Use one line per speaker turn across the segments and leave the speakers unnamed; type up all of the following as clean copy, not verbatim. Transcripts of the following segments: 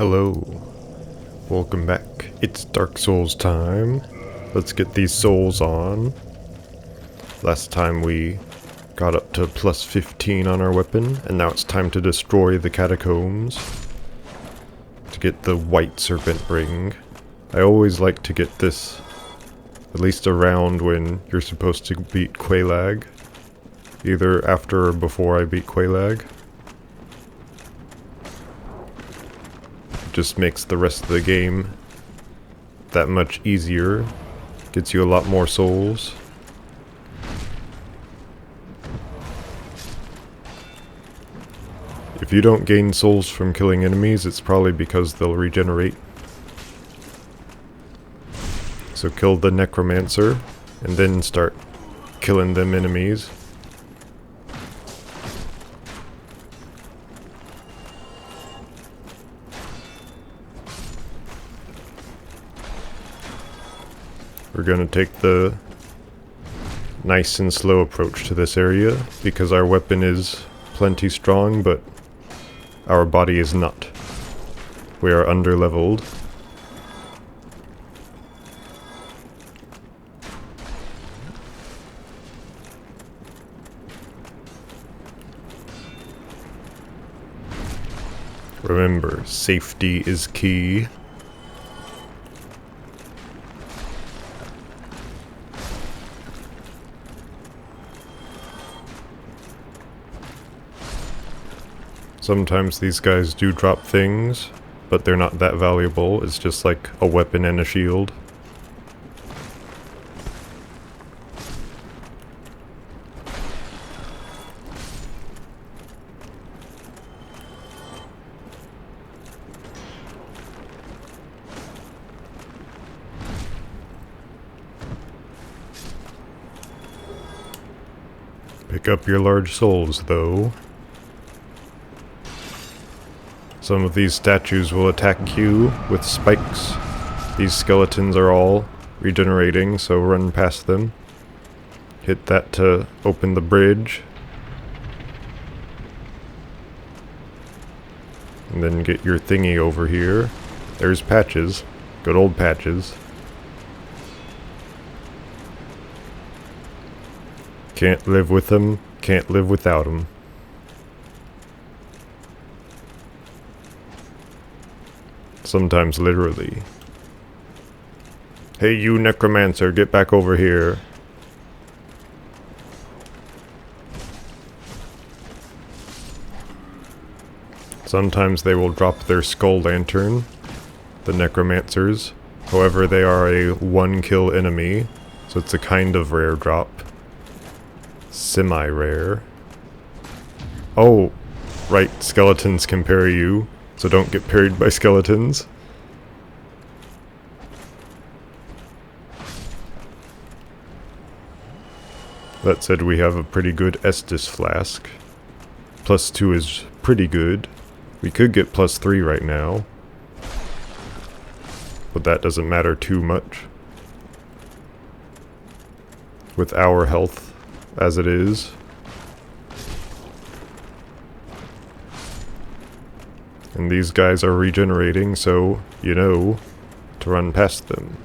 Hello, welcome back. It's Dark Souls time. Let's get these souls on. Last time we got up to plus 15 on our weapon, and now it's time to destroy the catacombs to get the White Serpent Ring. I always like to get this at least around when you're supposed to beat Quelaag. Either after or before I beat Quelaag. Just makes the rest of the game that much easier. Gets you a lot more souls. If you don't gain souls from killing enemies, it's probably because they'll regenerate. So kill the Necromancer, and then start killing them enemies. We're gonna take the nice and slow approach to this area, because our weapon is plenty strong, but our body is not. We are underleveled. Remember, safety is key. Sometimes these guys do drop things, but they're not that valuable. It's just like a weapon and a shield. Pick up your large souls, though. Some of these statues will attack you with spikes. These skeletons are all regenerating, so run past them. Hit that to open the bridge. And then get your thingy over here. There's Patches. Good old Patches. Can't live with them, can't live without them. Sometimes literally. Hey you Necromancer, get back over here. Sometimes they will drop their skull lantern, the Necromancers. However, they are a one-kill enemy, so it's a kind of rare drop. Semi-rare. Oh, right, skeletons can parry you. So don't get parried by skeletons. That said, we have a pretty good Estus flask. +2 is pretty good. We could get +3 right now. But that doesn't matter too much. With our health as it is. And these guys are regenerating, so you know to run past them.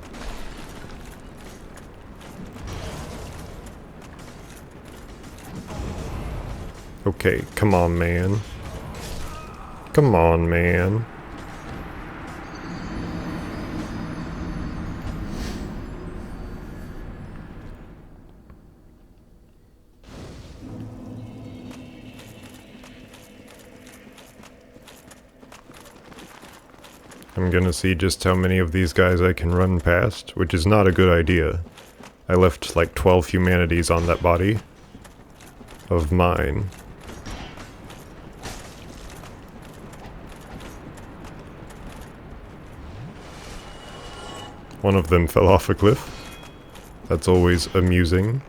Okay, come on, man. Come on, man. I'm gonna see just how many of these guys I can run past, which is not a good idea. I left like 12 humanities on that body of mine. One of them fell off a cliff. That's always amusing.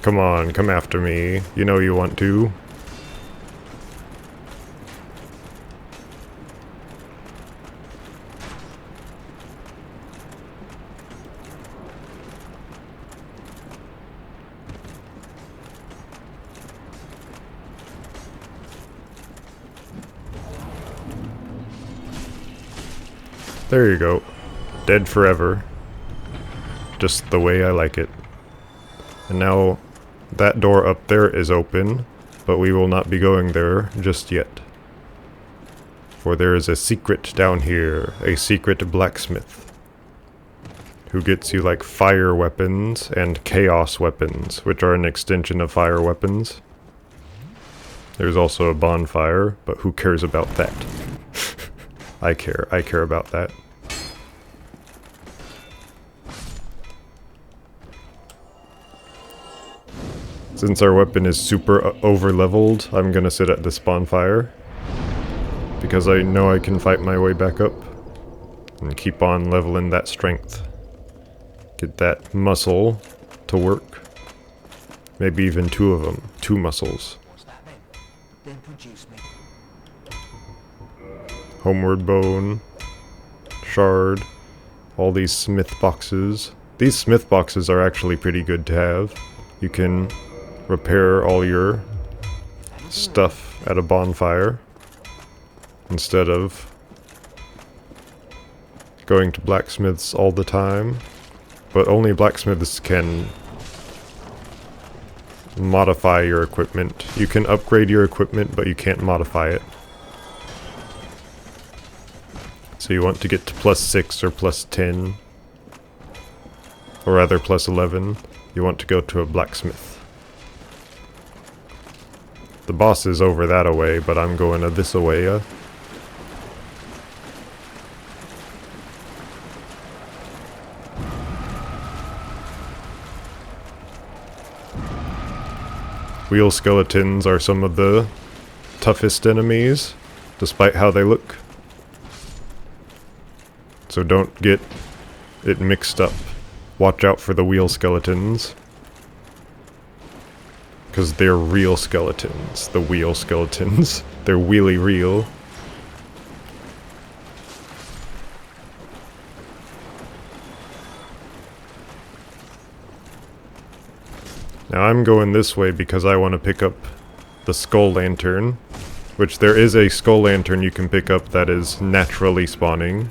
Come on, come after me. You know you want to. There you go. Dead forever. Just the way I like it. And now that door up there is open, but we will not be going there just yet. For there is a secret down here, a secret blacksmith, who gets you like fire weapons and chaos weapons, which are an extension of fire weapons. There's also a bonfire, but who cares about that? I care about that. Since our weapon is super over-leveled, I'm gonna sit at this bonfire. Because I know I can fight my way back up. And keep on leveling that strength. Get that muscle to work. Maybe even two of them. 2 muscles. Homeward bone. Shard. All these smith boxes. These smith boxes are actually pretty good to have. You can repair all your stuff at a bonfire instead of going to blacksmiths all the time. But only blacksmiths can modify your equipment. You can upgrade your equipment, but you can't modify it. So you want to get to +6 or +10, or rather +11, you want to go to a blacksmith. The boss is over that away, but I'm going to this away. Wheel skeletons are some of the toughest enemies, despite how they look. So don't get it mixed up. Watch out for the wheel skeletons. Because they're real skeletons. The wheel skeletons. They're wheelie real. Now I'm going this way because I want to pick up the skull lantern. Which there is a skull lantern you can pick up that is naturally spawning.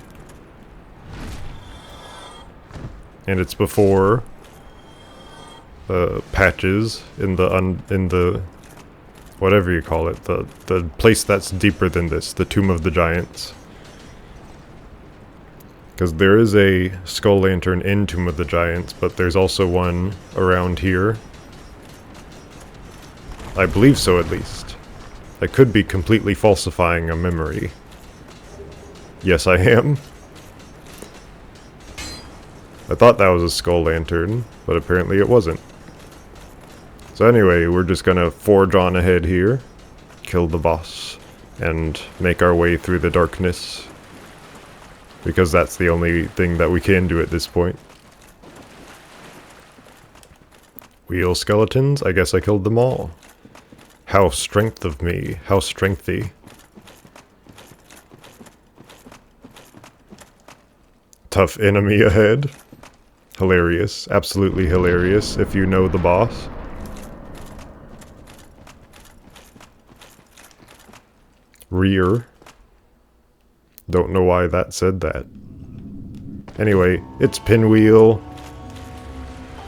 And it's before patches in the whatever you call it, the place that's deeper than this, the Tomb of the Giants. Because there is a skull lantern in Tomb of the Giants, but there's also one around here. I believe so, at least. I could be completely falsifying a memory. Yes, I am. I thought that was a skull lantern, but apparently it wasn't. So anyway, we're just gonna forge on ahead here, kill the boss, and make our way through the darkness. Because that's the only thing that we can do at this point. Wheel skeletons? I guess I killed them all. How strength of me. How strengthy. Tough enemy ahead. Hilarious. Absolutely hilarious if you know the boss. Rear. Don't know why that said that. Anyway, it's Pinwheel.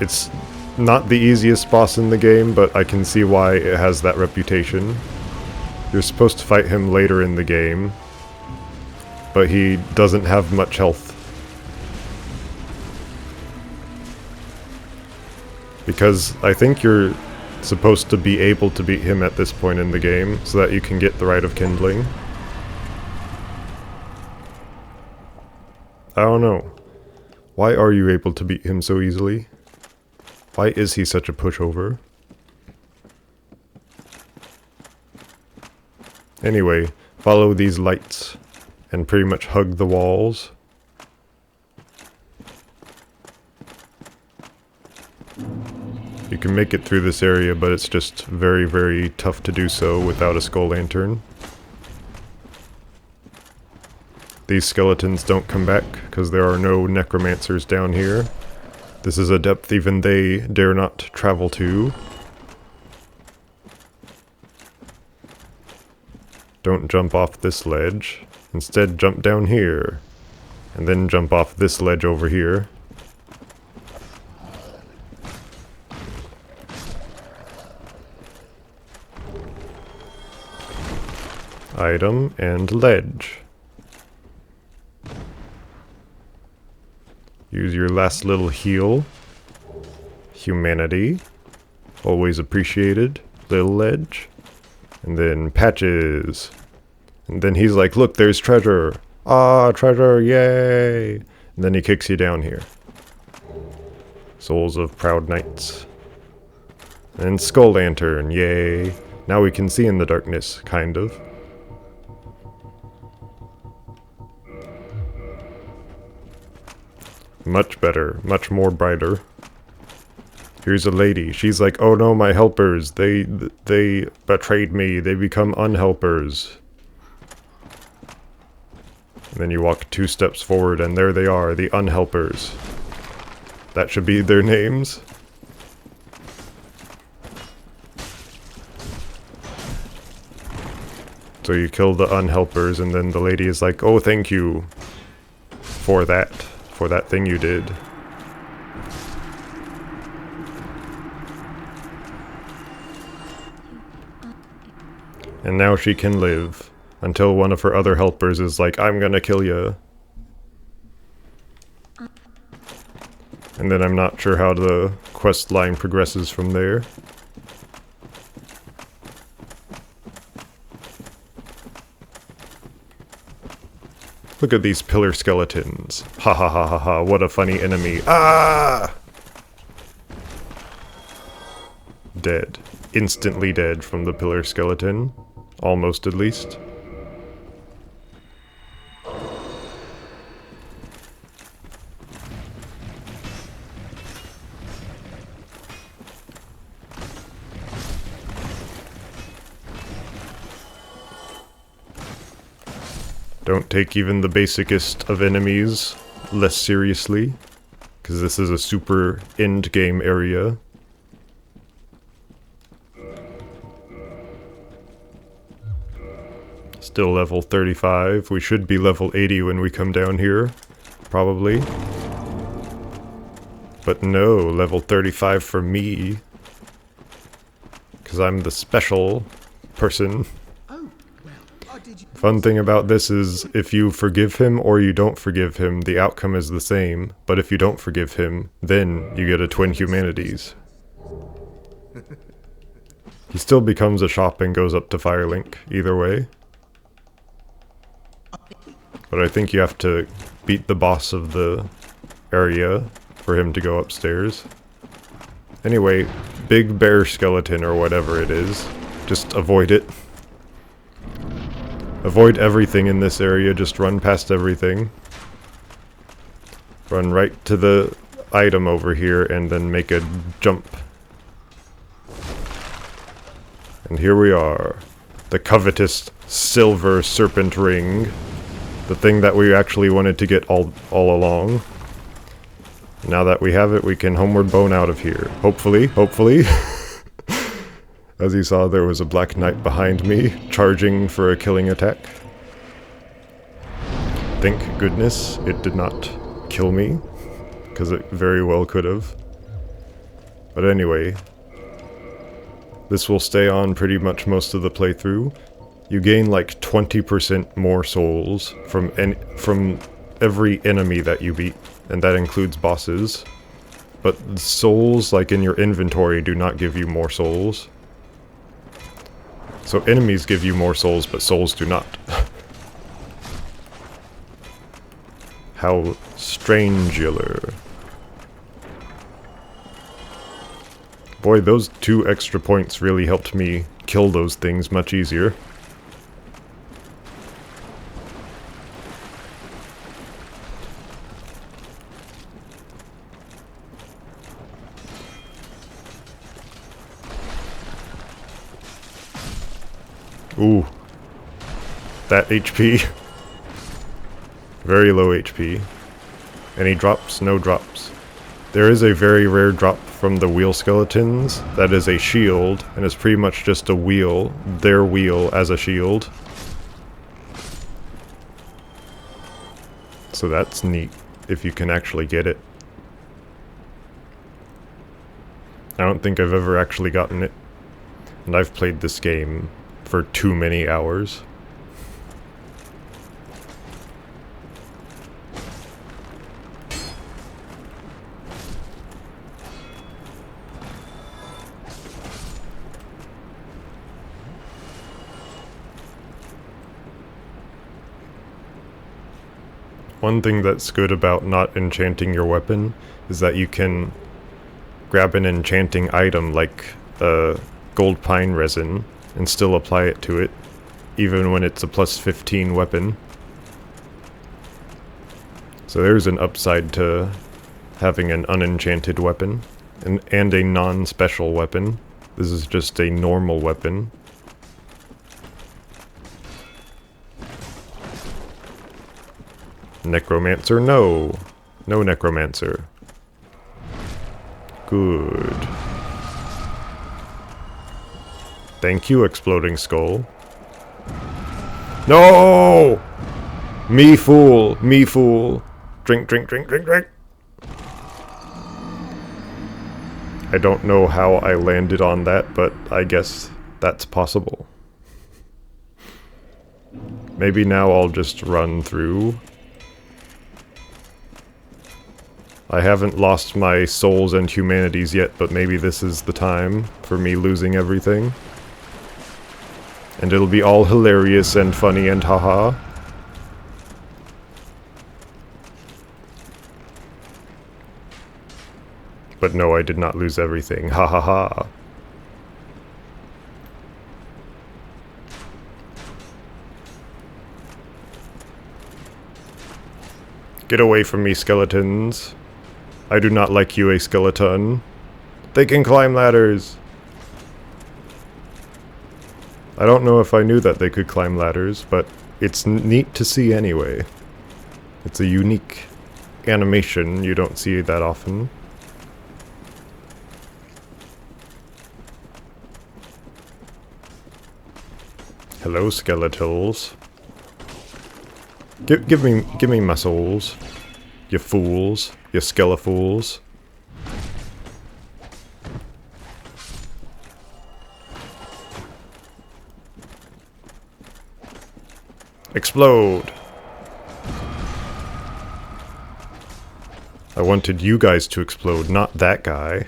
It's not the easiest boss in the game, but I can see why it has that reputation. You're supposed to fight him later in the game, but he doesn't have much health. Because I think you're supposed to be able to beat him at this point in the game, so that you can get the Rite of Kindling. I don't know. Why are you able to beat him so easily? Why is he such a pushover? Anyway, follow these lights, and pretty much hug the walls. You can make it through this area, but it's just very, very tough to do so without a skull lantern. These skeletons don't come back, because there are no necromancers down here. This is a depth even they dare not travel to. Don't jump off this ledge. Instead, jump down here. And then jump off this ledge over here. Item and ledge. Use your last little heal. Humanity. Always appreciated. Little ledge. And then patches. And then he's like, look, there's treasure. Ah, treasure, yay! And then he kicks you down here. Souls of Proud Knights. And Skull Lantern, yay! Now we can see in the darkness, kind of. Much better, much more brighter. Here's a lady. She's like, oh no, my helpers, they betrayed me. They become unhelpers. And then you walk 2 steps forward, and there they are, the unhelpers. That should be their names. So you kill the unhelpers, and then the lady is like, oh, thank you for that thing you did. And now she can live. Until one of her other helpers is like, I'm gonna kill you. And then I'm not sure how the quest line progresses from there. Look at these pillar skeletons. Ha ha ha ha ha, what a funny enemy. Ah! Dead. Instantly dead from the pillar skeleton. Almost, at least. Don't take even the basicest of enemies less seriously, because this is a super end-game area. Still level 35. We should be level 80 when we come down here, probably. But no, level 35 for me, because I'm the special person. Fun thing about this is, if you forgive him or you don't forgive him, the outcome is the same. But if you don't forgive him, then you get a twin humanities. He still becomes a shop and goes up to Firelink, either way. But I think you have to beat the boss of the area for him to go upstairs. Anyway, big bear skeleton or whatever it is, just avoid it. Avoid everything in this area, just run past everything. Run right to the item over here and then make a jump. And here we are. The covetous silver serpent ring. The thing that we actually wanted to get all along. Now that we have it, we can homeward bone out of here. Hopefully, hopefully. As you saw, there was a black knight behind me, charging for a killing attack. Thank goodness it did not kill me, because it very well could have. But anyway, this will stay on pretty much most of the playthrough. You gain like 20% more souls from every enemy that you beat, and that includes bosses. But souls, like in your inventory, do not give you more souls. So enemies give you more souls, but souls do not. How strangular. Boy, those 2 extra points really helped me kill those things much easier. Ooh. That HP. Very low HP. Any drops? No drops. There is a very rare drop from the wheel skeletons that is a shield, and it's pretty much just a wheel, their wheel as a shield. So that's neat, if you can actually get it. I don't think I've ever actually gotten it. And I've played this game for too many hours. One thing that's good about not enchanting your weapon is that you can grab an enchanting item like gold pine resin and still apply it to it, even when it's a plus 15 weapon. So there's an upside to having an unenchanted weapon and a non-special weapon. This is just a normal weapon. Necromancer, no. No necromancer. Good. Thank you, exploding skull. No! Me fool, me fool. Drink, drink, drink, drink, drink. I don't know how I landed on that, but I guess that's possible. Maybe now I'll just run through. I haven't lost my souls and humanities yet, but maybe this is the time for me losing everything. And it'll be all hilarious and funny and haha. But no, I did not lose everything. Ha ha ha. Get away from me, skeletons. I do not like you, a skeleton. They can climb ladders. I don't know if I knew that they could climb ladders, but it's neat to see anyway. It's a unique animation, you don't see that often. Hello, skeletals. Give me my souls. You fools. You skelefools. Explode! I wanted you guys to explode, not that guy.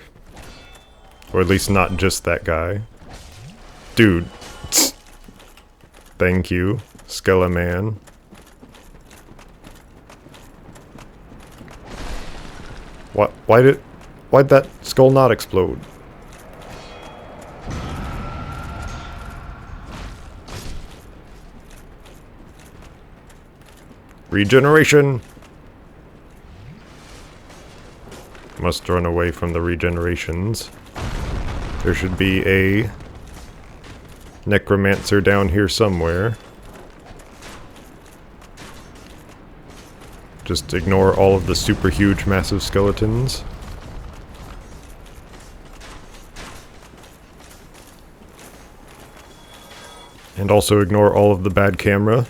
Or at least not just that guy. Dude. Thank you, Skeleman. Why'd that skull not explode? Regeneration! Must run away from the regenerations. There should be a necromancer down here somewhere. Just ignore all of the super huge massive skeletons. And also ignore all of the bad camera.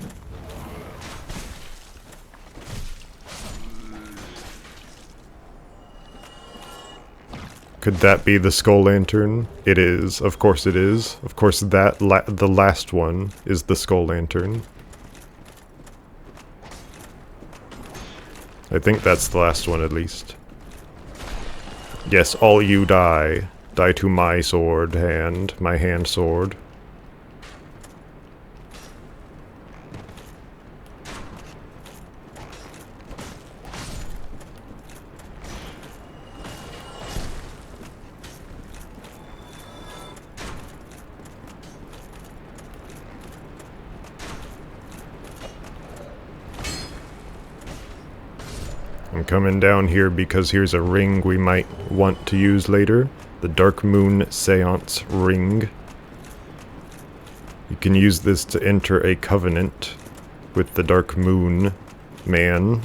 Could that be the skull lantern? It is. Of course it is. Of course that the last one is the skull lantern. I think that's the last one at least. Yes, all you die. Die to my sword hand. My hand sword. I'm coming down here because here's a ring we might want to use later. The Dark Moon Seance Ring. You can use this to enter a covenant with the Dark Moon Man.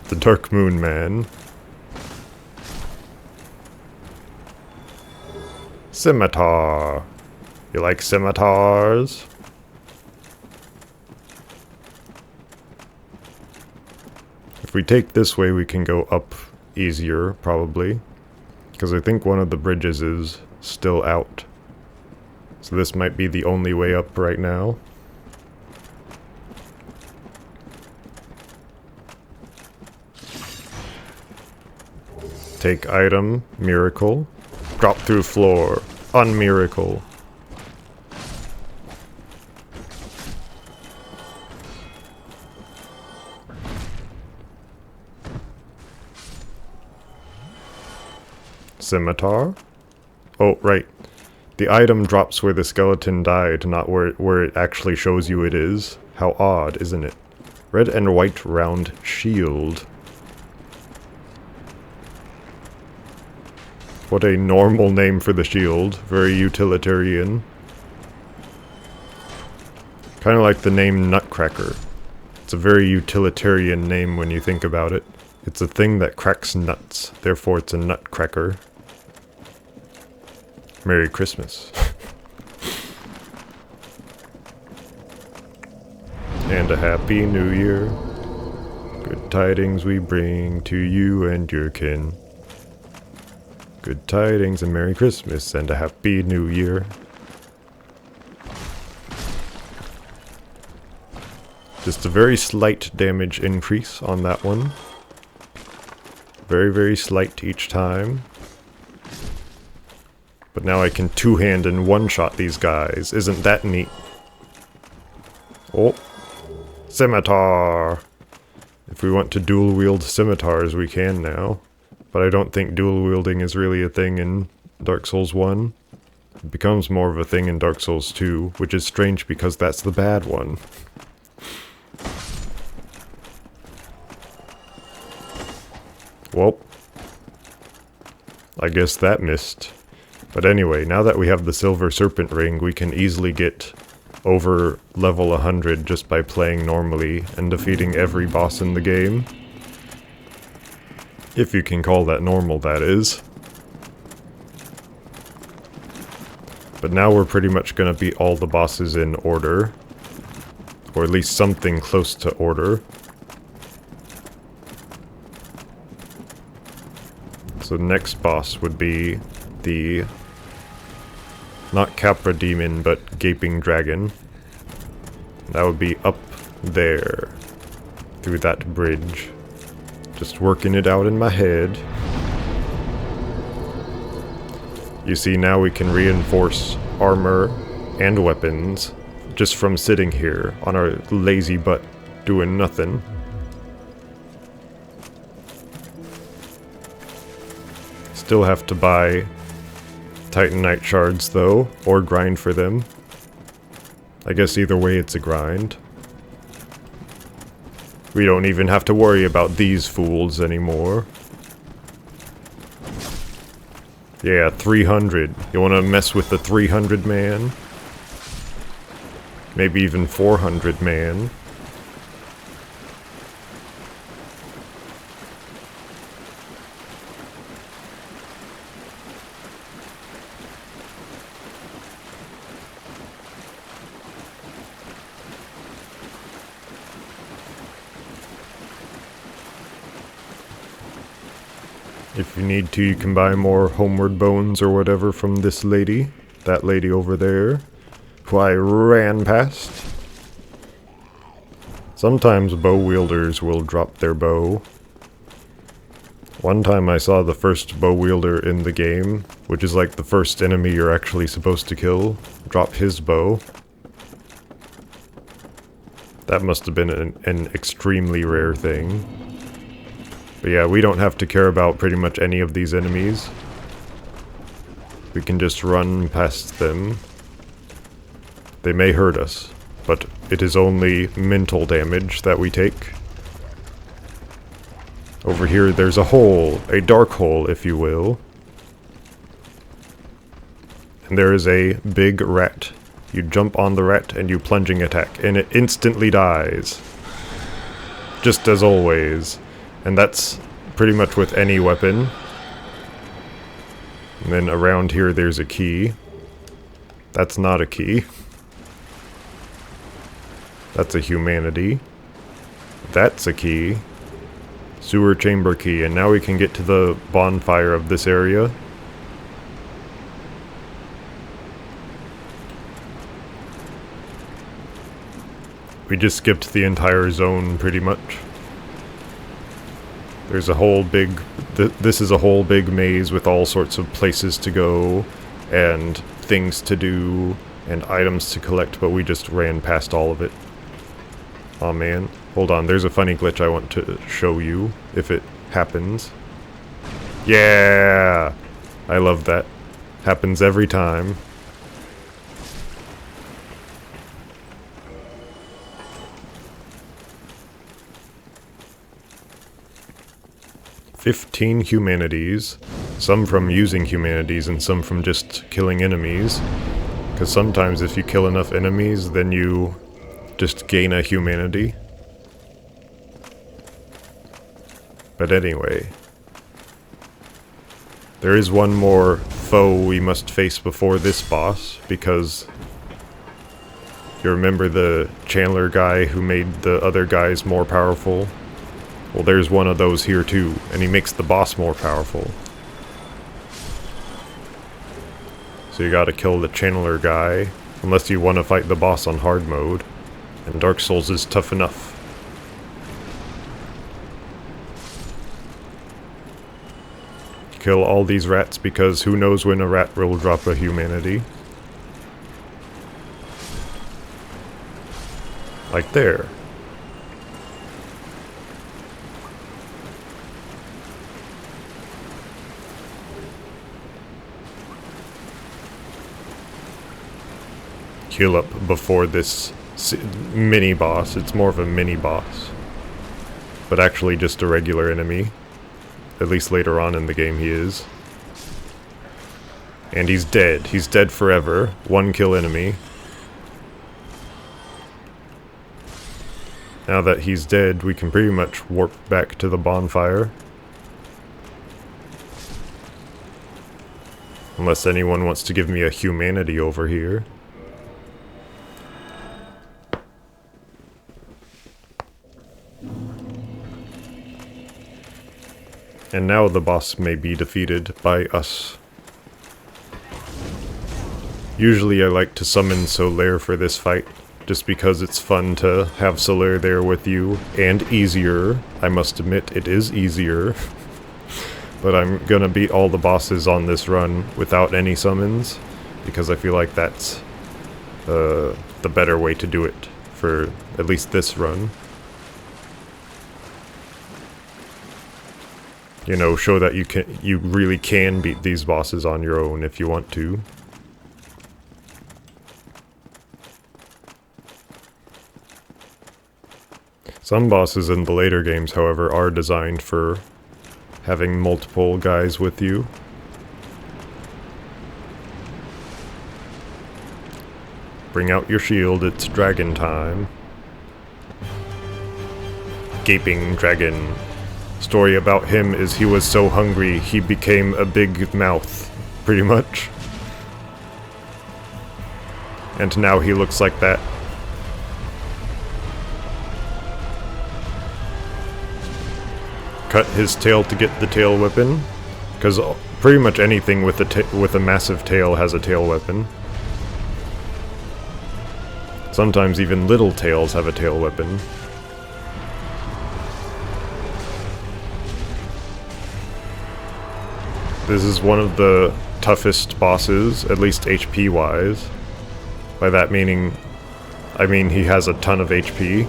The Dark Moon Man. Scimitar. You like scimitars? If we take this way, we can go up easier, probably. Because I think one of the bridges is still out. So this might be the only way up right now. Take item, miracle. Drop through floor, unmiracle. Scimitar? Oh, right. The item drops where the skeleton died, not where it actually shows you it is. How odd, isn't it? Red and white round shield. What a normal name for the shield. Very utilitarian. Kind of like the name Nutcracker. It's a very utilitarian name when you think about it. It's a thing that cracks nuts, therefore it's a nutcracker. Merry Christmas. And a Happy New Year. Good tidings we bring to you and your kin. Good tidings and Merry Christmas and a Happy New Year. Just a very slight damage increase on that one. Very, very slight each time. But now I can two-hand and one-shot these guys. Isn't that neat? Oh. Scimitar! If we want to dual-wield scimitars, we can now. But I don't think dual-wielding is really a thing in Dark Souls 1. It becomes more of a thing in Dark Souls 2, which is strange because that's the bad one. Well, I guess that missed. But anyway, now that we have the Silver Serpent Ring, we can easily get over level 100 just by playing normally and defeating every boss in the game. If you can call that normal, that is. But now we're pretty much gonna beat all the bosses in order. Or at least something close to order. So the next boss would be the... not Capra Demon, but Gaping Dragon. That would be up there. Through that bridge. Just working it out in my head. You see, now we can reinforce armor and weapons just from sitting here on our lazy butt doing nothing. Still have to buy Titanite shards though, or grind for them. I guess either way it's a grind. We don't even have to worry about these fools anymore. Yeah, 300. You wanna mess with the 300 man? Maybe even 400 man. If you need to, you can buy more homeward bones or whatever from this lady. That lady over there, who I ran past. Sometimes bow wielders will drop their bow. One time I saw the first bow wielder in the game, which is like the first enemy you're actually supposed to kill, drop his bow. That must have been an extremely rare thing. But yeah, we don't have to care about pretty much any of these enemies. We can just run past them. They may hurt us, but it is only mental damage that we take. Over here there's a hole, a dark hole if you will. And there is a big rat. You jump on the rat and you plunging attack, and it instantly dies. Just as always. And that's pretty much with any weapon. And then around here there's a key. That's not a key. That's a humanity. That's a key. Sewer chamber key, and now we can get to the bonfire of this area. We just skipped the entire zone, pretty much. There's a whole big... this is a whole big maze with all sorts of places to go, and things to do, and items to collect, but we just ran past all of it. Aw, man. Hold on, there's a funny glitch I want to show you, if it happens. Yeah! I love that. Happens every time. "15 humanities, some from using humanities and some from just killing enemies. Because sometimes if you kill enough enemies, then you just gain a humanity. But anyway, there is one more foe we must face before this boss, because you remember the Chandler guy who made the other guys more powerful? Well, there's one of those here too, and he makes the boss more powerful. So you gotta kill the Chandler guy, unless you want to fight the boss on hard mode, and Dark Souls is tough enough. Kill all these rats, because who knows when a rat will drop a humanity. Like there. Heal up before this mini-boss. It's more of a mini-boss. But actually just a regular enemy. At least later on in the game he is. And he's dead. He's dead forever. One kill enemy. Now that he's dead, we can pretty much warp back to the bonfire. Unless anyone wants to give me a humanity over here. And now the boss may be defeated by us. Usually I like to summon Solaire for this fight, just because it's fun to have Solaire there with you, and easier. I must admit, it is easier. But I'm gonna beat all the bosses on this run without any summons, because I feel like that's the better way to do it, for at least this run. You know, show that you really can beat these bosses on your own if you want to. Some bosses in the later games, however, are designed for having multiple guys with you. Bring out your shield, it's dragon time. Gaping dragon. Story about him is he was so hungry he became a big mouth, pretty much. And now he looks like that. Cut his tail to get the tail weapon, because pretty much anything with a massive tail has a tail weapon. Sometimes even little tails have a tail weapon. This is one of the toughest bosses, at least HP wise. By that meaning, I mean he has a ton of HP,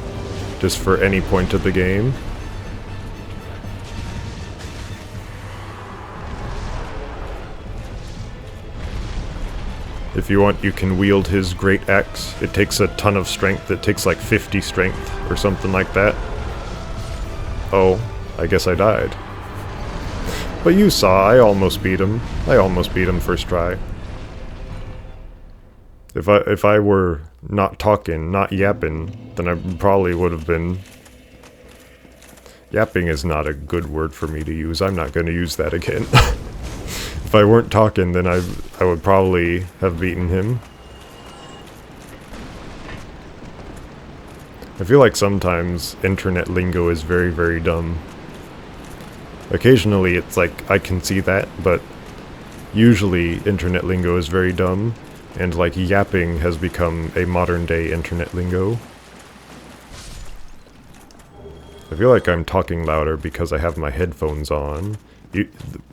just for any point of the game. If you want, you can wield his great axe. It takes a ton of strength. It takes like 50 strength or something like that. Oh, I guess I died. But you saw, I almost beat him. I almost beat him first try. If I were not talking, not yapping, then I probably would have been... Yapping is not a good word for me to use. I'm not going to use that again. If I weren't talking, then I would probably have beaten him. I feel like sometimes internet lingo is very, very dumb. Occasionally it's like, I can see that, but usually internet lingo is very dumb, and like yapping has become a modern day internet lingo. I feel like I'm talking louder because I have my headphones on.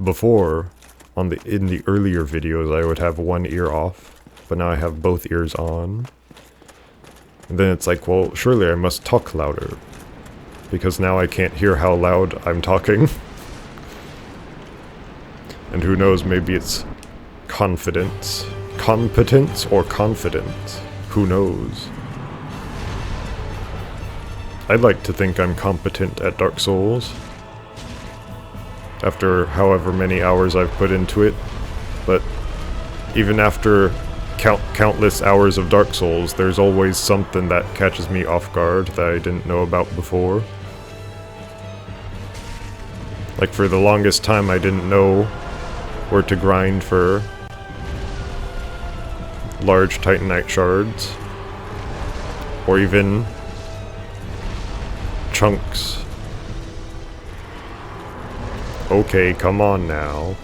Before, in the earlier videos, I would have one ear off, but now I have both ears on. And then it's like, well, surely I must talk louder, because now I can't hear how loud I'm talking. And who knows, maybe it's confidence. Competence or confidence? Who knows? I'd like to think I'm competent at Dark Souls, after however many hours I've put into it, but even after countless hours of Dark Souls, there's always something that catches me off guard that I didn't know about before. Like for the longest time I didn't know where to grind for large Titanite shards, or even chunks. Okay, come on now.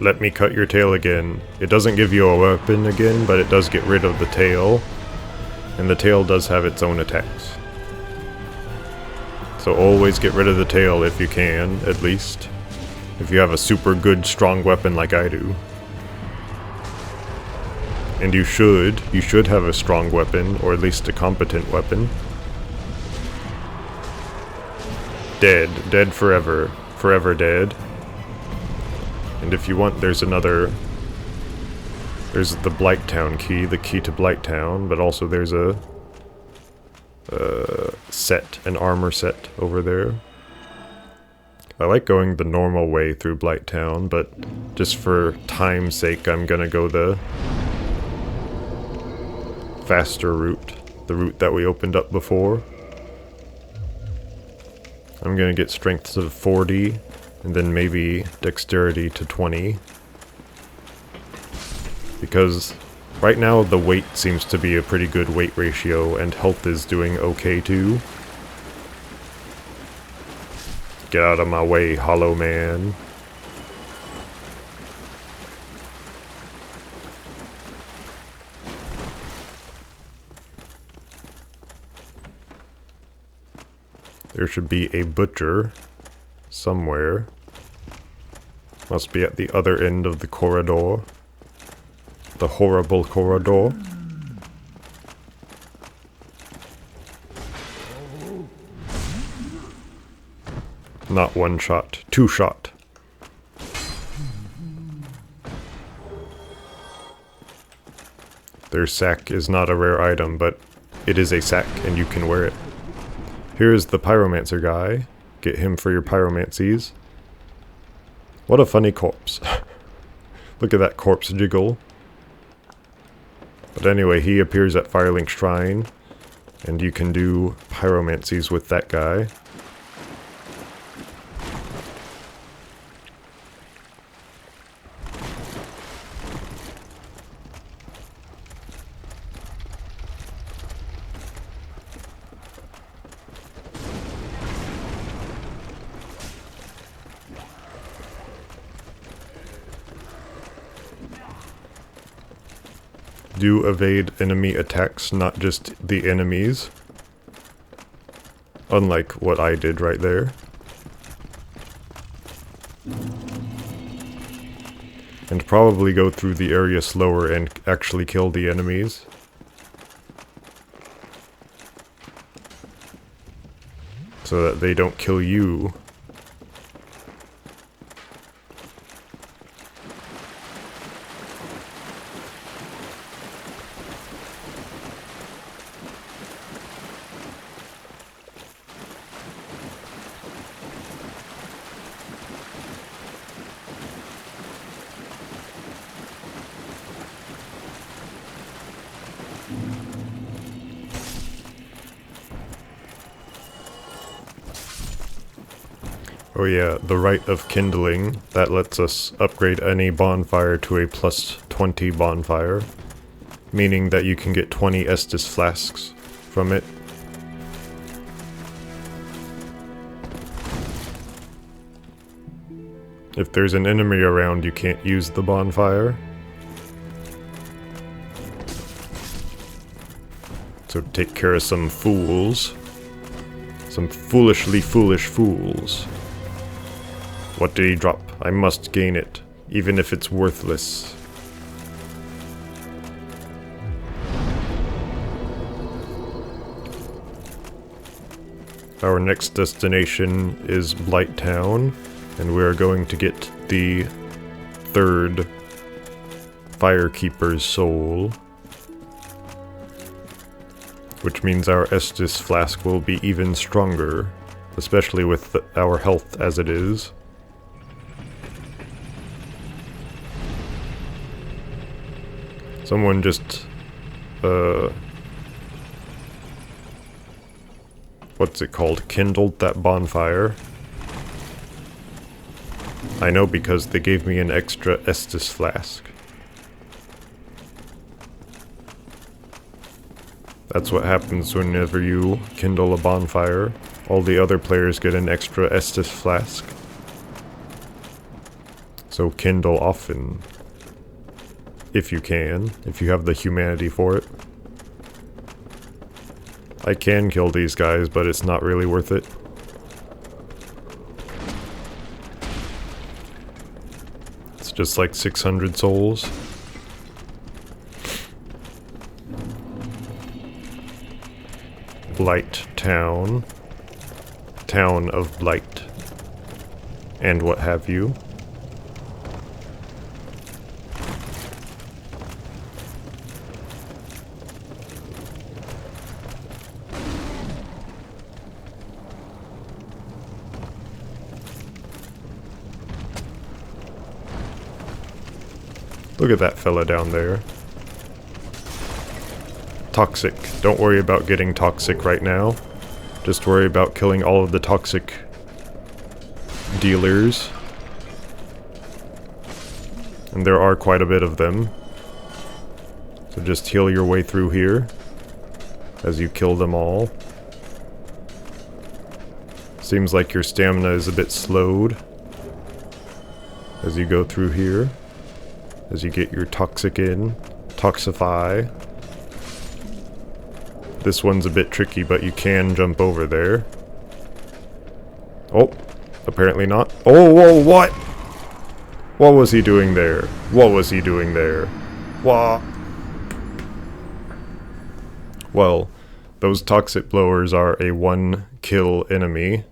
Let me cut your tail again. It doesn't give you a weapon again, but it does get rid of the tail. And the tail does have its own attacks. So always get rid of the tail if you can, at least. If you have a super good, strong weapon like I do. And you should have a strong weapon, or at least a competent weapon. Dead. Dead forever. Forever dead. And if you want, there's another... There's the Blighttown key, the key to Blighttown, but also there's a... set, an armor set over there. I like going the normal way through Blighttown, but just for time's sake, I'm gonna go the faster route, the route that we opened up before. I'm gonna get strength to 40, and then maybe dexterity to 20. Because right now the weight seems to be a pretty good weight ratio, and health is doing okay too. Get out of my way, Hollow Man. There should be a butcher somewhere. Must be at the other end of the corridor. The horrible corridor. Not one shot, two shot. Their sack is not a rare item, but it is a sack and you can wear it. Here's the pyromancer guy. Get him for your pyromancies. What a funny corpse. Look at that corpse jiggle. But anyway, he appears at Firelink Shrine, and you can do pyromancies with that guy. Do evade enemy attacks, not just the enemies. Unlike what I did right there. And probably go through the area slower and actually kill the enemies. So that they don't kill you. Oh yeah, the Rite of Kindling, that lets us upgrade any bonfire to a +20 bonfire. meaning that you can get 20 Estus flasks from it. If there's an enemy around, you can't use the bonfire. So take care of some fools. Some foolishly foolish fools. What did he drop? I must gain it, even if it's worthless. Our next destination is Blighttown, and we are going to get the third Firekeeper's soul. Which means our Estus flask will be even stronger, especially with our health as it is. Someone just, what's it called? Kindled that bonfire. I know because they gave me an extra Estus flask. That's what happens whenever you kindle a bonfire. All the other players get an extra Estus flask. So kindle often. If you can. If you have the humanity for it. I can kill these guys, but it's not really worth it. It's just like 600 souls. Blighttown. Town of Blight. And what have you. Look at that fella down there. Toxic. Don't worry about getting toxic right now. Just worry about killing all of the toxic dealers. And there are quite a bit of them. So just heal your way through here as you kill them all. Seems like your stamina is a bit slowed as you go through here. As you get your toxic in. Toxify. This one's a bit tricky, but you can jump over there. Oh, apparently not. Oh, whoa, what? What was he doing there? What was he doing there? What? Well, those toxic blowers are a 1-kill enemy,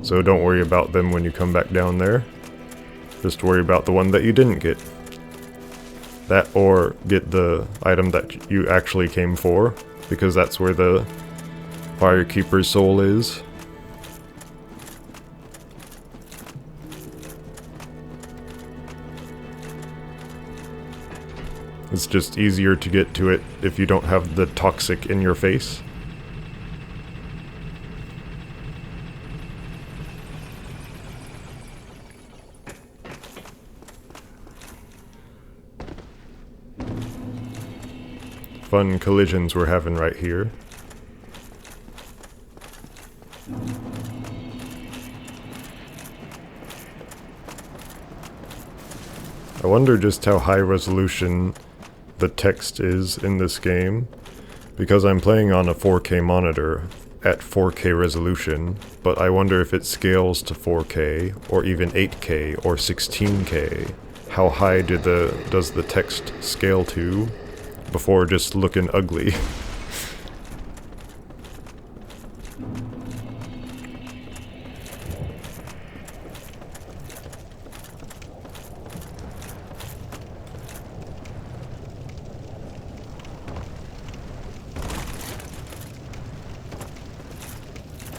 so don't worry about them when you come back down there. Just worry about the one that you didn't get. That or get the item that you actually came for. Because that's where the Firekeeper's soul is. It's just easier to get to it if you don't have the toxic in your face. Fun collisions we're having right here. I wonder just how high resolution the text is in this game, because I'm playing on a 4K monitor at 4K resolution, but I wonder if it scales to 4K, or even 8K, or 16K. How high does the text scale to? Before just looking ugly.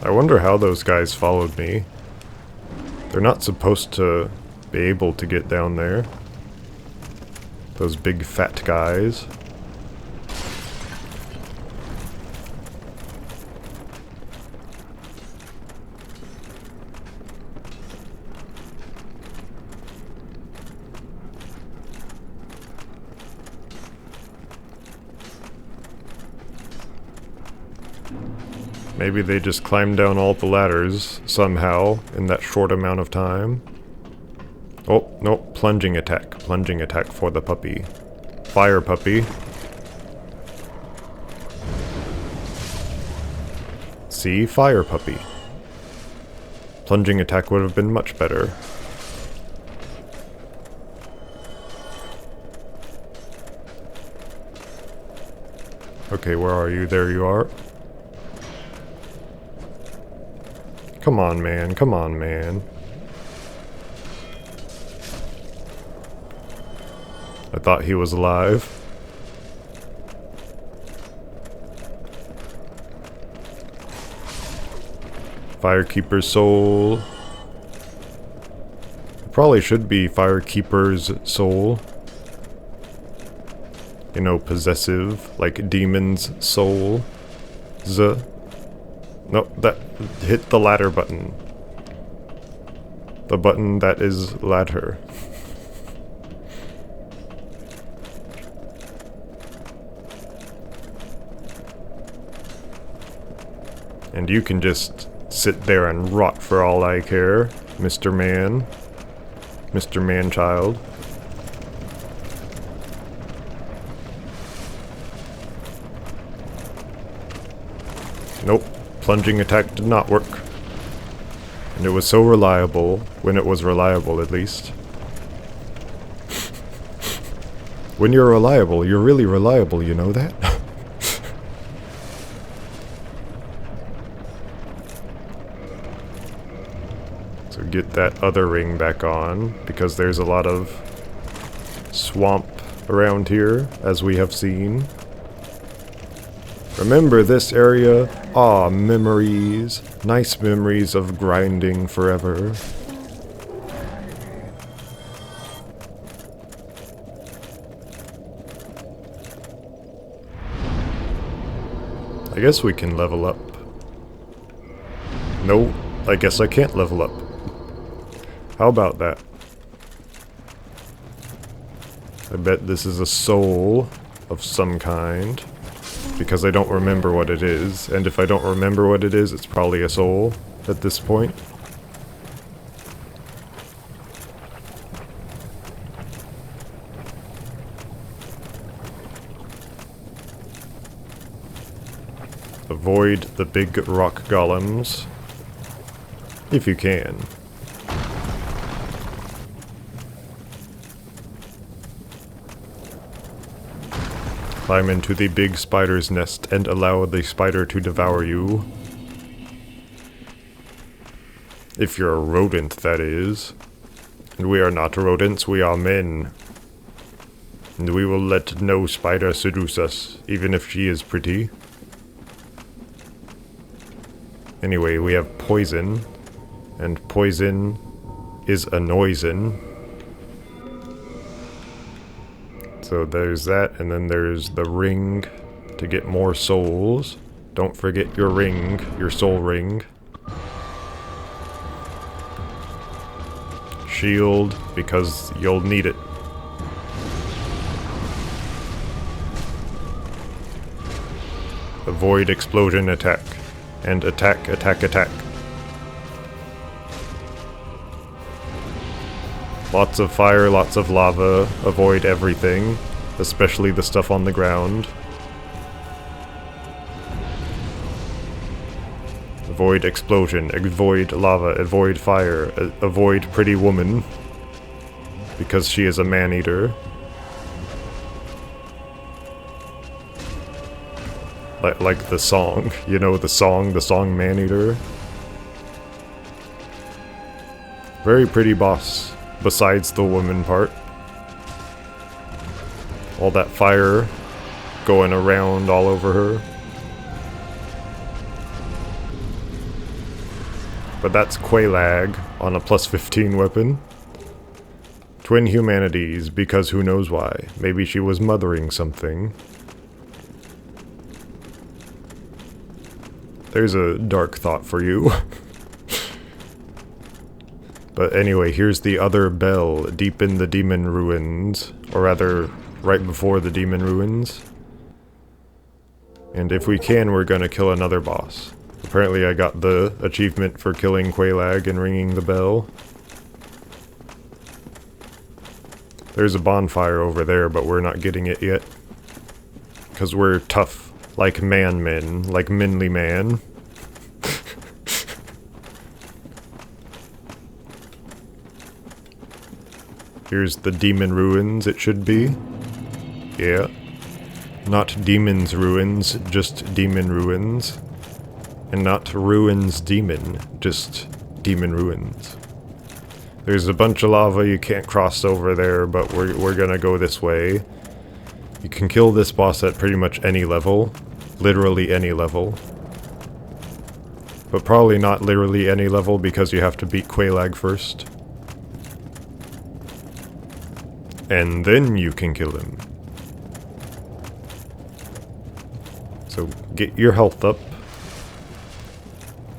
I wonder how those guys followed me. They're not supposed to be able to get down there. Those big fat guys. Maybe they just climbed down all the ladders somehow in that short amount of time. Oh, no, plunging attack. Plunging attack for the puppy. Fire puppy. See? Fire puppy. Plunging attack would have been much better. Okay, where are you? There you are. Come on, man. Come on, man. I thought he was alive. Firekeeper's soul. Probably should be Firekeeper's soul. You know, possessive, like demon's soul. Nope, that hit the ladder button. The button that is ladder. And you can just sit there and rot for all I care, Mr. Man. Mr. Man-child. Nope, plunging attack did not work. And it was so reliable, when it was reliable at least. When you're reliable, you're really reliable, you know that? So get that other ring back on, because there's a lot of swamp around here, as we have seen. Remember this area? Ah, memories. Nice memories of grinding forever. I guess we can level up. No, I guess I can't level up. How about that? I bet this is a soul of some kind. Because I don't remember what it is, and if I don't remember what it is, it's probably a soul at this point. Avoid the big rock golems, if you can. Climb into the big spider's nest and allow the spider to devour you. If you're a rodent, that is. And we are not rodents, we are men. And we will let no spider seduce us, even if she is pretty. Anyway, we have poison. And poison is a noison. So there's that, and then there's the ring to get more souls. Don't forget your ring, your soul ring. Shield, because you'll need it. Avoid explosion attack. And attack, attack, attack. Lots of fire, lots of lava. Avoid everything, especially the stuff on the ground. Avoid explosion, avoid lava, avoid fire, avoid pretty woman. Because she is a man-eater. Like the song, you know the song Man-Eater. Very pretty boss. Besides the woman part. All that fire going around all over her. But that's Quelaag on a +15 weapon. Twin humanities, because who knows why. Maybe she was mothering something. There's a dark thought for you. But anyway, here's the other bell, deep in the demon ruins. Or rather, right before the demon ruins. And if we can, we're gonna kill another boss. Apparently I got the achievement for killing Quelaag and ringing the bell. There's a bonfire over there, but we're not getting it yet. Because we're tough, like men, like Minley Man. Here's the demon ruins, it should be. Yeah. Not demon's ruins, just demon ruins. And not ruins demon, just demon ruins. There's a bunch of lava you can't cross over there, but we're gonna go this way. You can kill this boss at pretty much any level. Literally any level. But probably not literally any level because you have to beat Quelaag first. And then you can kill him. So get your health up.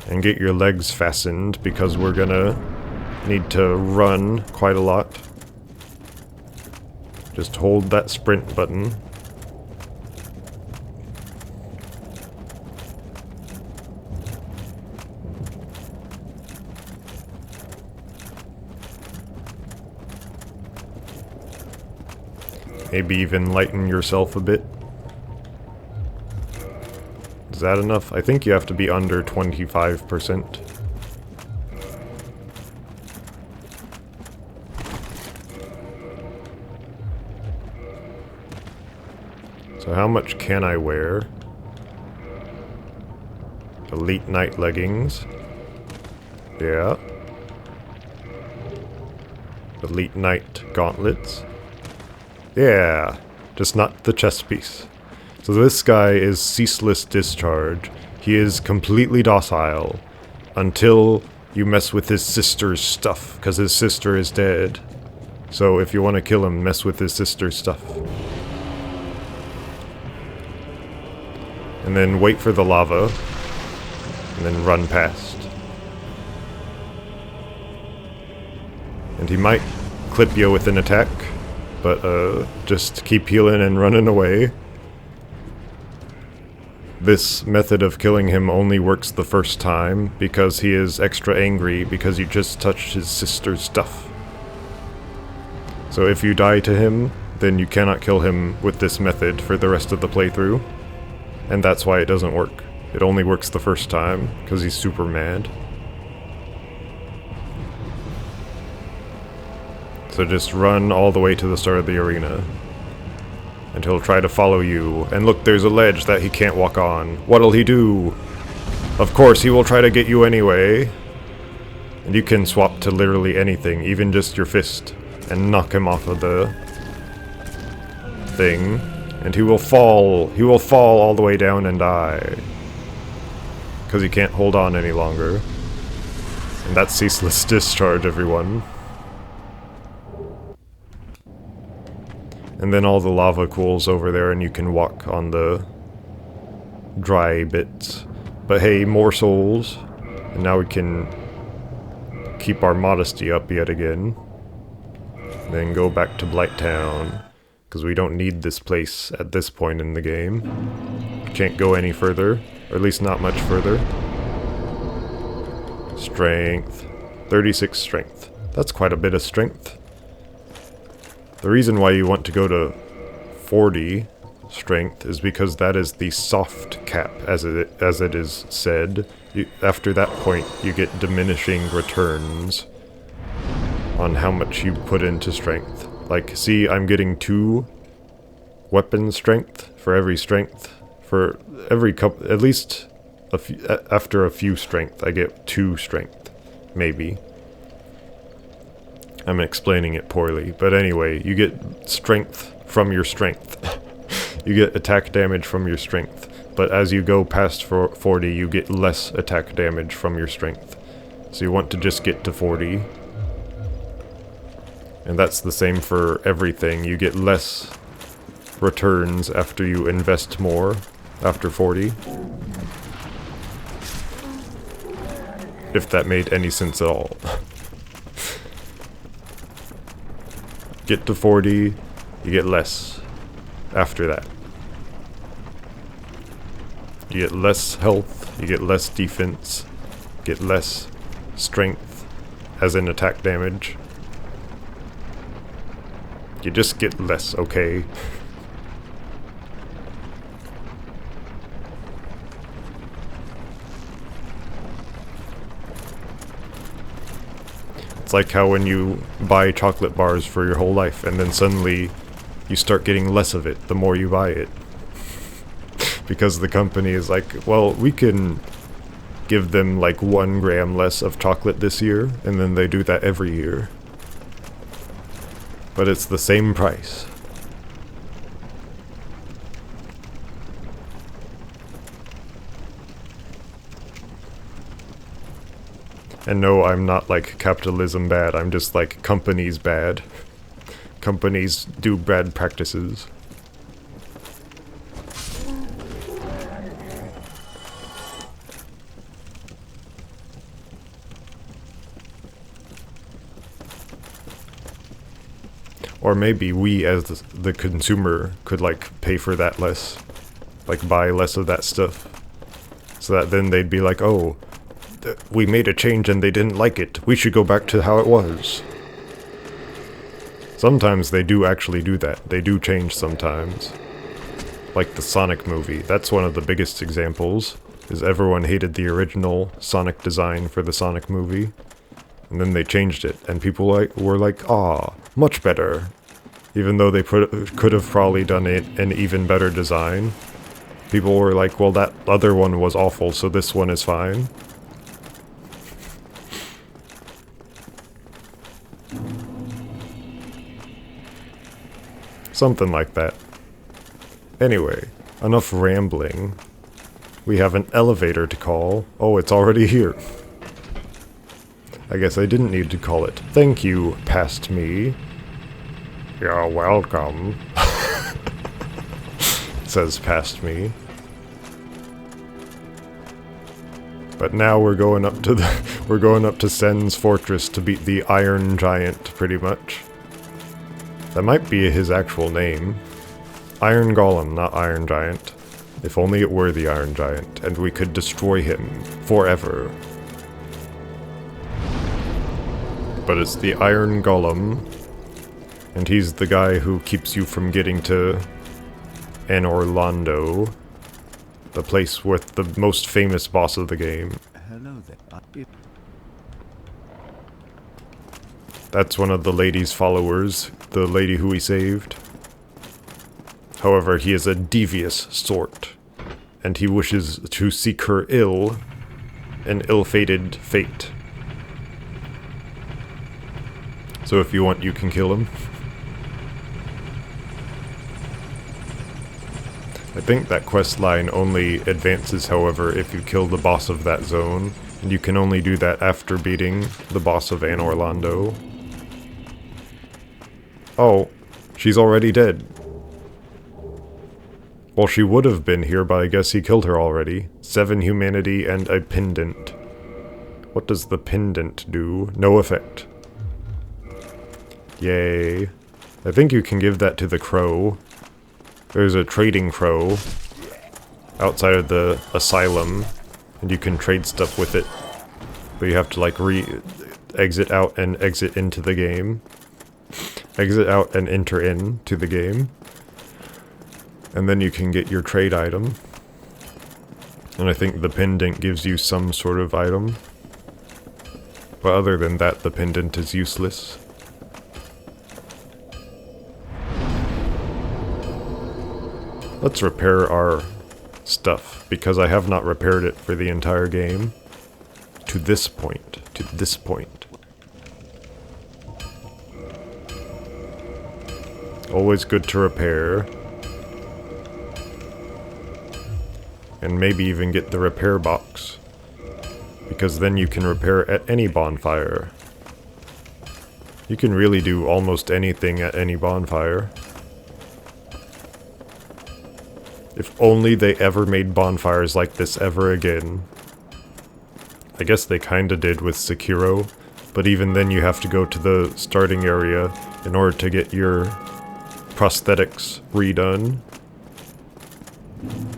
And get your legs fastened because we're gonna need to run quite a lot. Just hold that sprint button. Maybe even lighten yourself a bit. Is that enough? I think you have to be under 25%. So how much can I wear? Elite Knight leggings. Yeah. Elite Knight gauntlets. Yeah. Just not the chest piece. So this guy is Ceaseless Discharge. He is completely docile until you mess with his sister's stuff, because his sister is dead. So if you want to kill him, mess with his sister's stuff. And then wait for the lava, and then run past. And he might clip you with an attack, but just keep healing and running away. This method of killing him only works the first time, because he is extra angry because you just touched his sister's stuff. So if you die to him, then you cannot kill him with this method for the rest of the playthrough. And that's why it doesn't work. It only works the first time, because he's super mad. So just run all the way to the start of the arena. And he'll try to follow you. And look, there's a ledge that he can't walk on. What'll he do? Of course, he will try to get you anyway. And you can swap to literally anything, even just your fist, and knock him off of the thing. And he will fall. He will fall all the way down and die. Because he can't hold on any longer. And that's Ceaseless Discharge, everyone. And then all the lava cools over there and you can walk on the dry bits. But hey, more souls. And now we can keep our modesty up yet again. And then go back to Blighttown. Because we don't need this place at this point in the game. Can't go any further. Or at least not much further. Strength. 36 strength. That's quite a bit of strength. The reason why you want to go to 40 strength is because that is the soft cap, as it is said. After that point, you get diminishing returns on how much you put into strength. Like, see, I'm getting 2 weapon strength for every strength. For every couple, at least after a few strength, I get 2 strength, maybe. I'm explaining it poorly, but anyway, you get strength from your strength. You get attack damage from your strength, but as you go past 40, you get less attack damage from your strength. So you want to just get to 40. And that's the same for everything. You get less returns after you invest more, after 40. If that made any sense at all. Get to 40, you get less after that. You get less health, You get less defense, get less strength, as in attack damage. You just get less, okay? It's like how when you buy chocolate bars for your whole life and then suddenly you start getting less of it the more you buy it. Because the company is like, well, we can give them like 1 gram less of chocolate this year, and then they do that every year. But it's the same price. And no, I'm not like capitalism bad, I'm just like companies bad. Companies do bad practices. Or maybe we as the consumer could like pay for that less. Like buy less of that stuff. So that then they'd be like, oh, we made a change and they didn't like it. We should go back to how it was. Sometimes they do actually do that. They do change sometimes. Like the Sonic movie. That's one of the biggest examples. Is everyone hated the original Sonic design for the Sonic movie. And then they changed it, and people were like, "Ah, much better." Even though they could have probably done an even better design. People were like, well, that other one was awful, so this one is fine. Something like that. Anyway, enough rambling. We have an elevator to call. Oh, it's already here. I guess I didn't need to call it. Thank you, past me. You're welcome. Says past me. But now we're going up to Sen's fortress to beat the Iron Giant, pretty much. That might be his actual name. Iron Golem, not Iron Giant. If only it were the Iron Giant, and we could destroy him forever. But it's the Iron Golem, and he's the guy who keeps you from getting to Anor Londo, the place with the most famous boss of the game.
Hello there.
That's one of the lady's followers, the lady who he saved. However, he is a devious sort, and he wishes to seek her ill, an ill-fated fate. So if you want, you can kill him. I think that quest line only advances, however, if you kill the boss of that zone, and you can only do that after beating the boss of Anor Londo. Oh, she's already dead. Well, she would have been here, but I guess he killed her already. 7 humanity and a pendant. What does the pendant do? No effect. Yay. I think you can give that to the crow. There's a trading crow outside of the asylum, and you can trade stuff with it. But you have to like exit out and exit into the game. Exit out and enter into the game. And then you can get your trade item. And I think the pendant gives you some sort of item. But other than that, the pendant is useless. Let's repair our stuff, because I have not repaired it for the entire game. To this point. To this point. Always good to repair. And maybe even get the repair box. Because then you can repair at any bonfire. You can really do almost anything at any bonfire. If only they ever made bonfires like this ever again. I guess they kinda did with Sekiro, but even then you have to go to the starting area in order to get your prosthetics redone.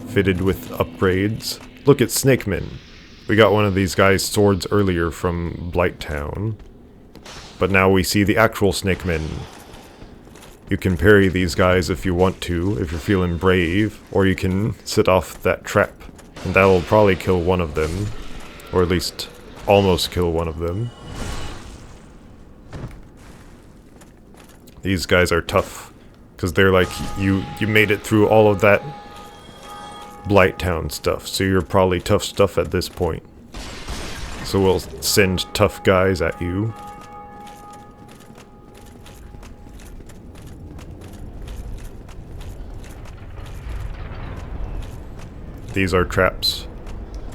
Fitted with upgrades, Look at Snakemen. We got one of these guys' swords earlier from Blighttown. But now we see the actual Snakemen. You can parry these guys if you want to, if you're feeling brave, or you can set off that trap, and that'll probably kill one of them, or at least almost kill one of them. These guys are tough, because they're like, you made it through all of that Blighttown stuff, so you're probably tough stuff at this point. So we'll send tough guys at you. These are traps.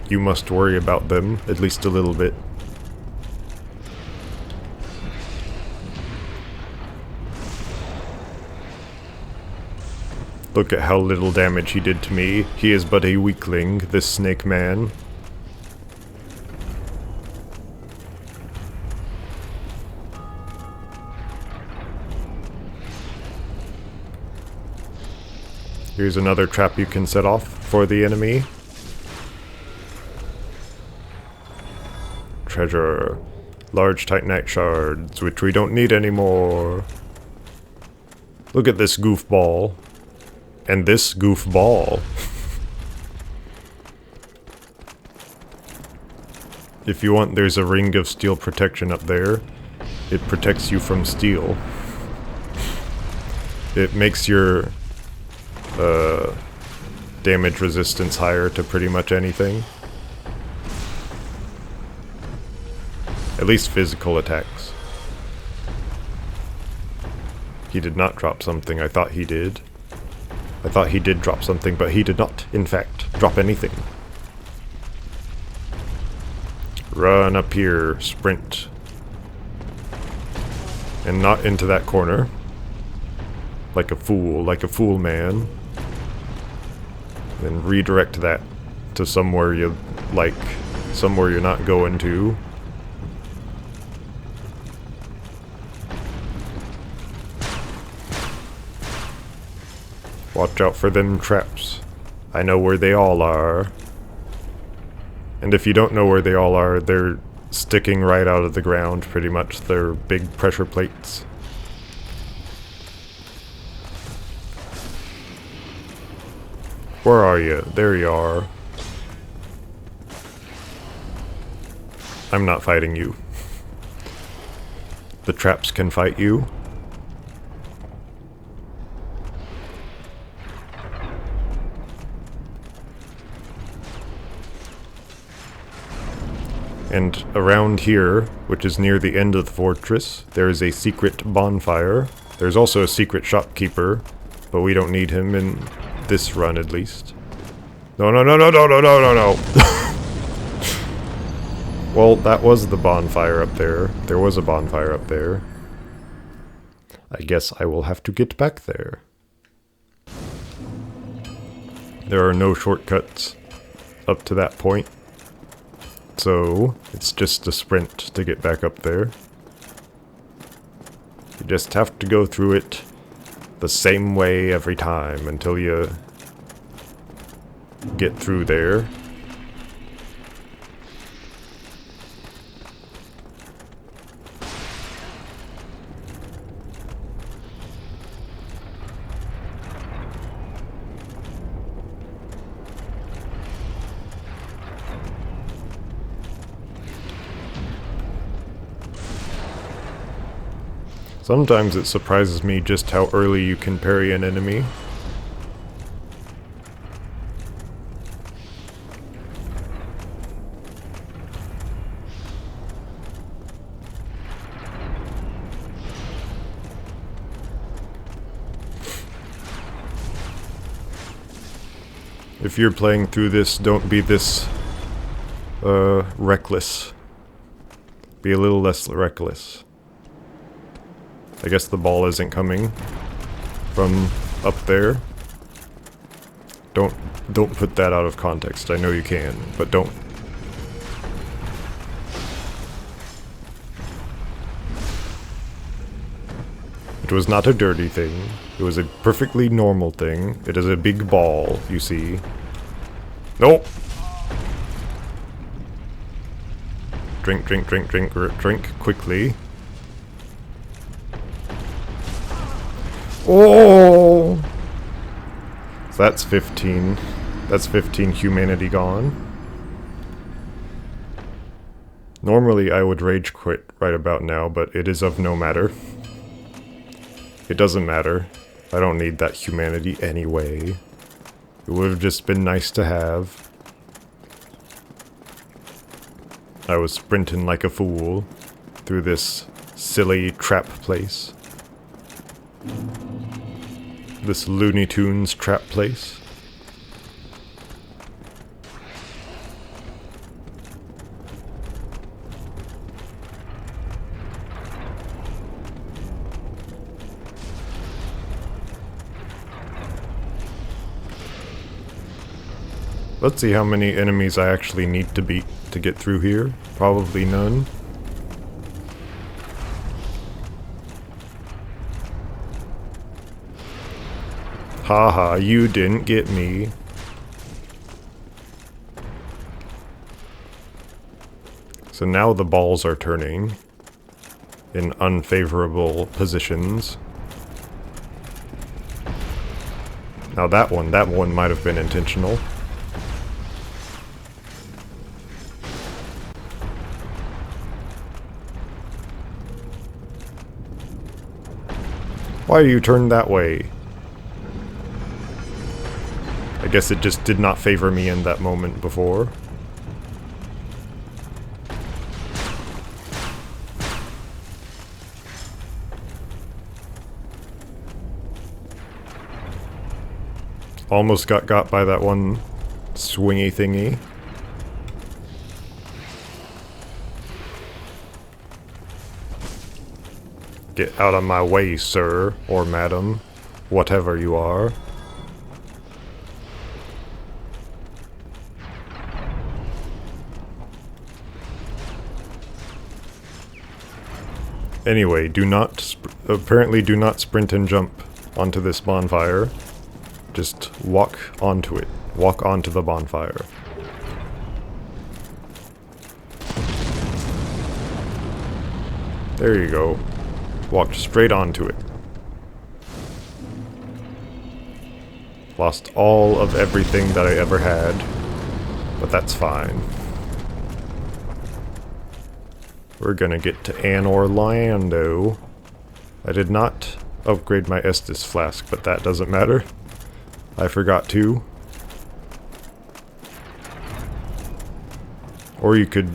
You must worry about them, at least a little bit. Look at how little damage he did to me. He is but a weakling, this snake man. Here's another trap you can set off for the enemy. Treasure. Large Titanite shards, which we don't need anymore. Look at this goofball. And this goofball. If you want, there's a ring of steel protection up there. It protects you from steel. It makes your damage resistance higher to pretty much anything. At least physical attacks. He did not drop something. I thought he did. I thought he did drop something, but he did not, in fact, drop anything. Run up here. Sprint. And not into that corner. Like a fool man. Then redirect that to somewhere you like, somewhere you're not going to. Watch out for them traps. I know where they all are. And if you don't know where they all are, they're sticking right out of the ground, pretty much. They're big pressure plates. Where are you? There you are. I'm not fighting you. The traps can fight you. And around here, which is near the end of the fortress, there is a secret bonfire. There's also a secret shopkeeper, but we don't need him in this run at least. No. Well, that was the bonfire up there. There was a bonfire up there. I guess I will have to get back there. There are no shortcuts up to that point. So, it's just a sprint to get back up there. You just have to go through it the same way every time until you get through there. Sometimes it surprises me just how early you can parry an enemy. If you're playing through this, don't be this reckless. Be a little less reckless. I guess the ball isn't coming from up there. Don't put that out of context. I know you can, but don't. It was not a dirty thing. It was a perfectly normal thing. It is a big ball, you see. Nope. drink, drink, drink, drink, drink quickly. Oh! So that's 15. That's 15 humanity gone. Normally I would rage quit right about now, but it is of no matter. It doesn't matter. I don't need that humanity anyway. It would have just been nice to have. I was sprinting like a fool through this silly trap place. This Looney Tunes trap place. Let's see how many enemies I actually need to beat to get through here. Probably none. Haha, you didn't get me. So now the balls are turning in unfavorable positions. Now that one might have been intentional. Why are you turned that way? I guess it just did not favor me in that moment before. Almost got by that one swingy thingy. Get out of my way, sir, or madam, whatever you are. Anyway, apparently do not sprint and jump onto this bonfire. Just walk onto it. Walk onto the bonfire. There you go. Walked straight onto it. Lost all of everything that I ever had, but that's fine. We're gonna get to Anorlando. I did not upgrade my Estus flask, but that doesn't matter. I forgot to. Or you could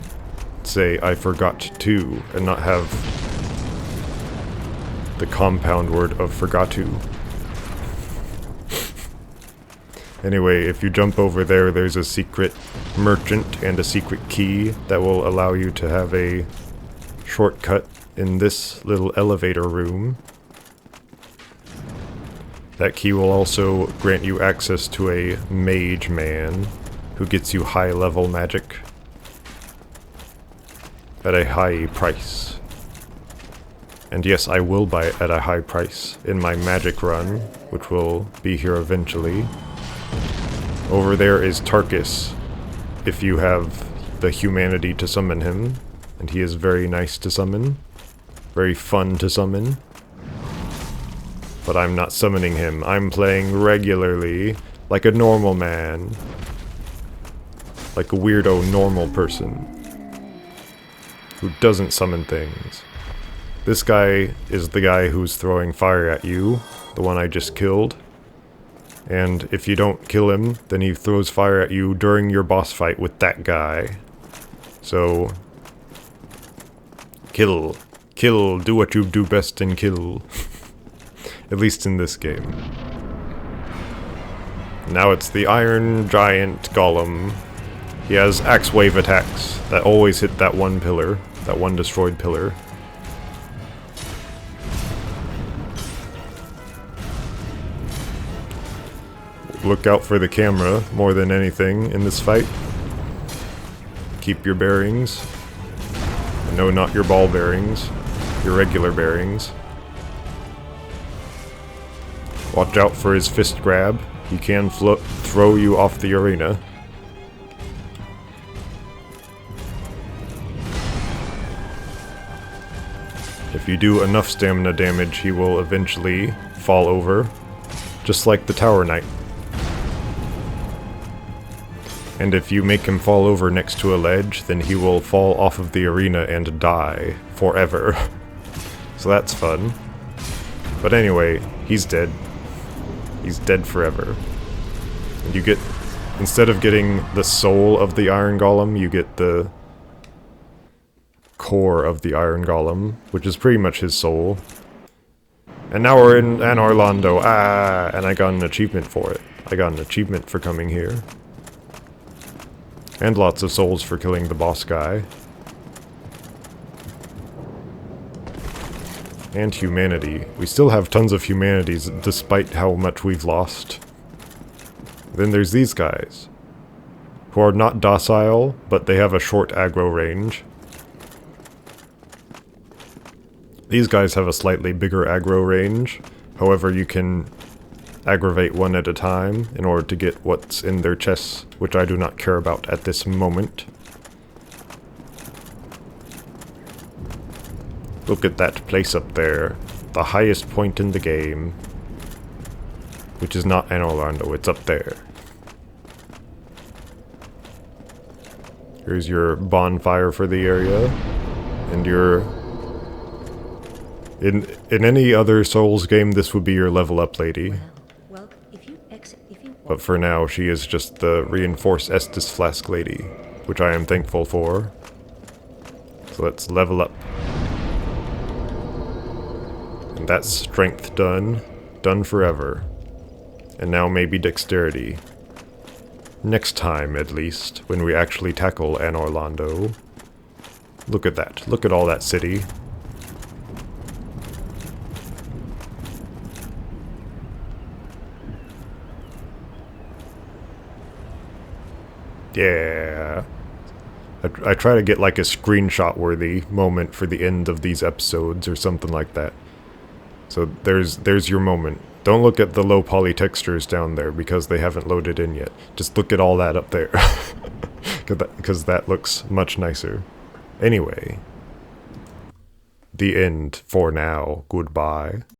say I forgot to and not have the compound word of forgot to. Anyway, if you jump over there, there's a secret merchant and a secret key that will allow you to have a shortcut in this little elevator room. That key will also grant you access to a mage man who gets you high level magic at a high price. And yes, I will buy it at a high price in my magic run, which will be here eventually. Over there is Tarkus, if you have the humanity to summon him, and he is very nice to summon, very fun to summon. But I'm not summoning him, I'm playing regularly, like a normal man. Like a weirdo normal person who doesn't summon things. This guy is the guy who's throwing fire at you, the one I just killed. And if you don't kill him, then he throws fire at you during your boss fight with that guy. So, kill, do what you do best and kill. At least in this game. Now it's the Iron Giant Golem. He has axe wave attacks that always hit that one pillar, that one destroyed pillar. Look out for the camera more than anything in this fight. Keep your bearings. No, not your ball bearings. Your regular bearings. Watch out for his fist grab. He can throw you off the arena. If you do enough stamina damage, he will eventually fall over, just like the Tower Knight. And if you make him fall over next to a ledge, then he will fall off of the arena and die forever. So that's fun. But anyway, he's dead. He's dead forever. And you get, instead of getting the soul of the Iron Golem, you get the core of the Iron Golem, which is pretty much his soul. And now we're in Anor Londo. And I got an achievement for it. I got an achievement for coming here. And lots of souls for killing the boss guy. And humanity. We still have tons of humanities despite how much we've lost. Then there's these guys, who are not docile, but they have a short aggro range. These guys have a slightly bigger aggro range, however you can aggravate one at a time in order to get what's in their chests, which I do not care about at this moment. Look at that place up there, the highest point in the game, which is not Anor Londo, it's up there. Here's your bonfire for the area, and your... In any other Souls game, this would be your level up lady. But for now, she is just the reinforced Estus Flask lady, which I am thankful for. So let's level up. And that's strength done. Done forever. And now maybe dexterity. Next time, at least, when we actually tackle Anor Londo. Look at that. Look at all that city. Yeah. I try to get like a screenshot-worthy moment for the end of these episodes or something like that. So there's your moment. Don't look at the low poly textures down there because they haven't loaded in yet. Just look at all that up there. Because that looks much nicer. Anyway. The end for now. Goodbye.